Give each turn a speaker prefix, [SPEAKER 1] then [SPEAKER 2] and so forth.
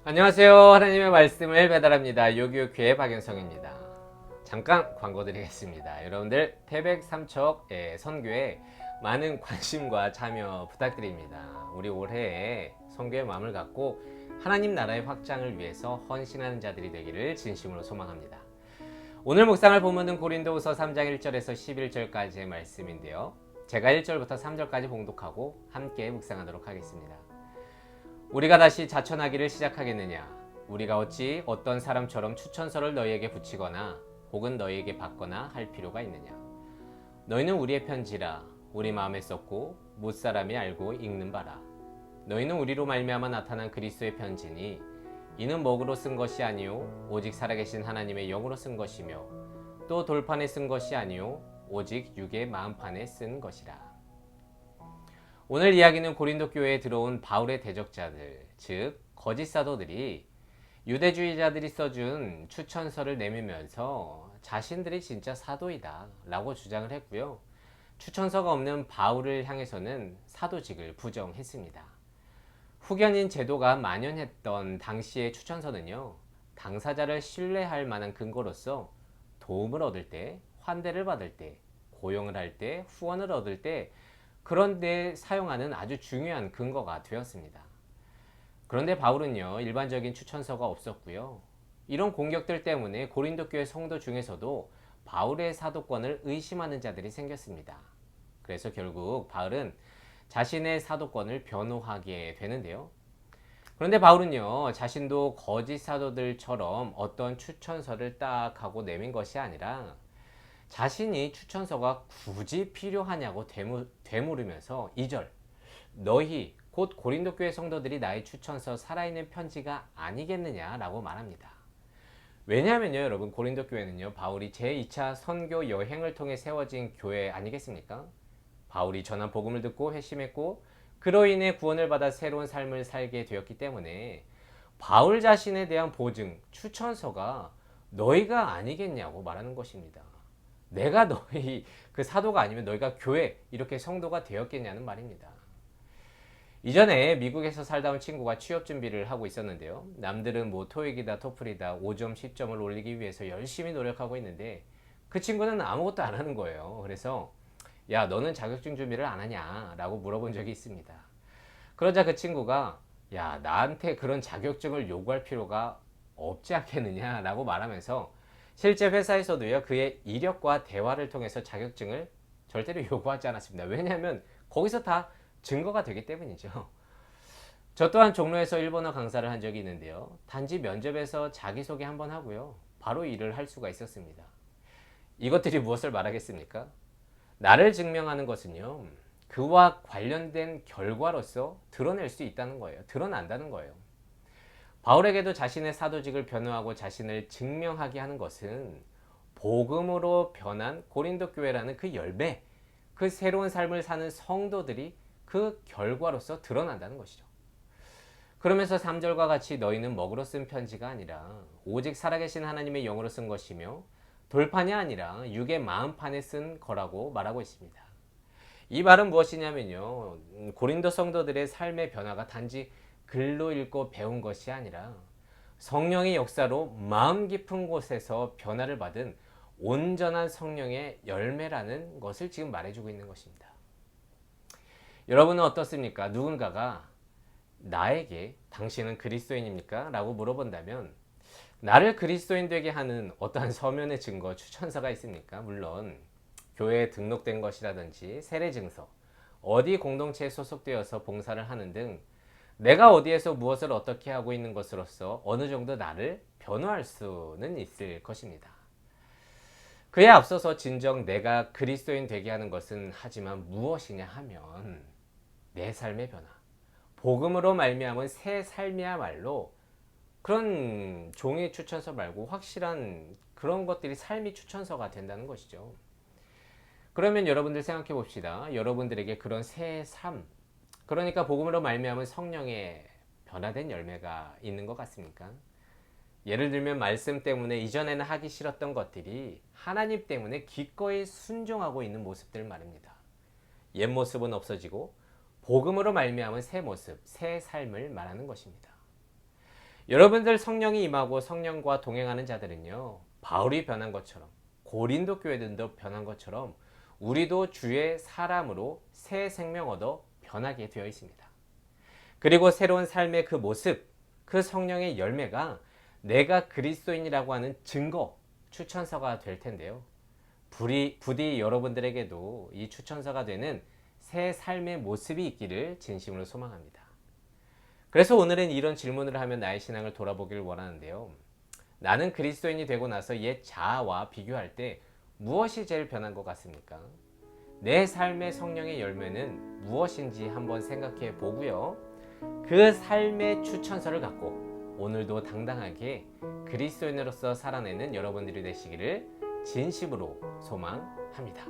[SPEAKER 1] 안녕하세요. 하나님의 말씀을 배달합니다. 요기요교회 박연성입니다. 잠깐 광고 드리겠습니다. 여러분들 태백 삼척 선교에 많은 관심과 참여 부탁드립니다. 우리 올해에 선교의 마음을 갖고 하나님 나라의 확장을 위해서 헌신하는 자들이 되기를 진심으로 소망합니다. 오늘 묵상할 본문은 고린도후서 3장 1절에서 11절까지의 말씀인데요. 제가 1절부터 3절까지 봉독하고 함께 묵상하도록 하겠습니다. 우리가 다시 자천하기를 시작하겠느냐? 우리가 어찌 어떤 사람처럼 추천서를 너희에게 붙이거나 혹은 너희에게 받거나 할 필요가 있느냐? 너희는 우리의 편지라 우리 마음에 썼고 못사람이 알고 읽는 바라. 너희는 우리로 말미암아 나타난 그리스도의 편지니 이는 먹으로 쓴 것이 아니요 오직 살아계신 하나님의 영으로 쓴 것이며 또 돌판에 쓴 것이 아니요 오직 육의 마음판에 쓴 것이라. 오늘 이야기는 고린도 교회에 들어온 바울의 대적자들, 즉 거짓 사도들이 유대주의자들이 써준 추천서를 내밀면서 자신들이 진짜 사도이다 라고 주장을 했고요. 추천서가 없는 바울을 향해서는 사도직을 부정했습니다. 후견인 제도가 만연했던 당시의 추천서는요, 당사자를 신뢰할 만한 근거로서 도움을 얻을 때, 환대를 받을 때, 고용을 할 때, 후원을 얻을 때 그런 데 사용하는 아주 중요한 근거가 되었습니다. 그런데 바울은요, 일반적인 추천서가 없었고요. 이런 공격들 때문에 고린도 교회 성도 중에서도 바울의 사도권을 의심하는 자들이 생겼습니다. 그래서 결국 바울은 자신의 사도권을 변호하게 되는데요. 그런데 바울은요, 자신도 거짓 사도들처럼 어떤 추천서를 딱 하고 내민 것이 아니라 자신이 추천서가 굳이 필요하냐고 되물으면서 2절 너희 곧 고린도 교회 성도들이 나의 추천서 살아있는 편지가 아니겠느냐라고 말합니다. 왜냐하면요, 여러분, 고린도 교회는요, 바울이 제2차 선교 여행을 통해 세워진 교회 아니겠습니까? 바울이 전한 복음을 듣고 회심했고 그로 인해 구원을 받아 새로운 삶을 살게 되었기 때문에 바울 자신에 대한 보증, 추천서가 너희가 아니겠냐고 말하는 것입니다. 내가 너희 그 사도가 아니면 너희가 교회 이렇게 성도가 되었겠냐는 말입니다. 이전에 미국에서 살다 온 친구가 취업 준비를 하고 있었는데요. 남들은 뭐 토익이다 토플이다 5점 10점을 올리기 위해서 열심히 노력하고 있는데 그 친구는 아무것도 안 하는 거예요. 그래서 야, 너는 자격증 준비를 안 하냐? 라고 물어본 적이 있습니다. 그러자 그 친구가 야, 나한테 그런 자격증을 요구할 필요가 없지 않겠느냐? 라고 말하면서 실제 회사에서도요, 그의 이력과 대화를 통해서 자격증을 절대로 요구하지 않았습니다. 왜냐하면 거기서 다 증거가 되기 때문이죠. 저 또한 종로에서 일본어 강사를 한 적이 있는데요. 단지 면접에서 자기소개 한번 하고요, 바로 일을 할 수가 있었습니다. 이것들이 무엇을 말하겠습니까? 나를 증명하는 것은요, 그와 관련된 결과로서 드러낼 수 있다는 거예요. 드러난다는 거예요. 바울에게도 자신의 사도직을 변호하고 자신을 증명하게 하는 것은 복음으로 변한 고린도 교회라는 그 열매, 그 새로운 삶을 사는 성도들이 그 결과로서 드러난다는 것이죠. 그러면서 3절과 같이 너희는 먹으로 쓴 편지가 아니라 오직 살아계신 하나님의 영으로 쓴 것이며 돌판이 아니라 육의 마음판에 쓴 거라고 말하고 있습니다. 이 말은 무엇이냐면요, 고린도 성도들의 삶의 변화가 단지 글로 읽고 배운 것이 아니라 성령의 역사로 마음 깊은 곳에서 변화를 받은 온전한 성령의 열매라는 것을 지금 말해주고 있는 것입니다. 여러분은 어떻습니까? 누군가가 나에게 당신은 그리스도인입니까? 라고 물어본다면 나를 그리스도인 되게 하는 어떠한 서면의 증거, 추천서가 있습니까? 물론 교회에 등록된 것이라든지 세례증서, 어디 공동체에 소속되어서 봉사를 하는 등 내가 어디에서 무엇을 어떻게 하고 있는 것으로서 어느 정도 나를 변호할 수는 있을 것입니다. 그에 앞서서 진정 내가 그리스도인 되게 하는 것은 하지만 무엇이냐 하면 내 삶의 변화, 복음으로 말미암은 새 삶이야말로 그런 종이 추천서 말고 확실한 그런 것들이 삶이 추천서가 된다는 것이죠. 그러면 여러분들 생각해 봅시다. 여러분들에게 그런 새 삶, 그러니까 복음으로 말미암은 성령의 변화된 열매가 있는 것 같습니까? 예를 들면 말씀 때문에 이전에는 하기 싫었던 것들이 하나님 때문에 기꺼이 순종하고 있는 모습들 말입니다. 옛 모습은 없어지고 복음으로 말미암은 새 모습, 새 삶을 말하는 것입니다. 여러분들 성령이 임하고 성령과 동행하는 자들은요, 바울이 변한 것처럼, 고린도 교회들도 변한 것처럼 우리도 주의 사람으로 새 생명 얻어 변하게 되어 있습니다. 그리고 새로운 삶의 그 모습, 그 성령의 열매가 내가 그리스도인이라고 하는 증거, 추천서가 될 텐데요. 부디 여러분들에게도 이 추천서가 되는 새 삶의 모습이 있기를 진심으로 소망합니다. 그래서 오늘은 이런 질문을 하며 나의 신앙을 돌아보기를 원하는데요. 나는 그리스도인이 되고 나서 옛 자아와 비교할 때 무엇이 제일 변한 것 같습니까? 내 삶의 성령의 열매는 무엇인지 한번 생각해 보고요. 그 삶의 추천서를 갖고 오늘도 당당하게 그리스도인으로서 살아내는 여러분들이 되시기를 진심으로 소망합니다.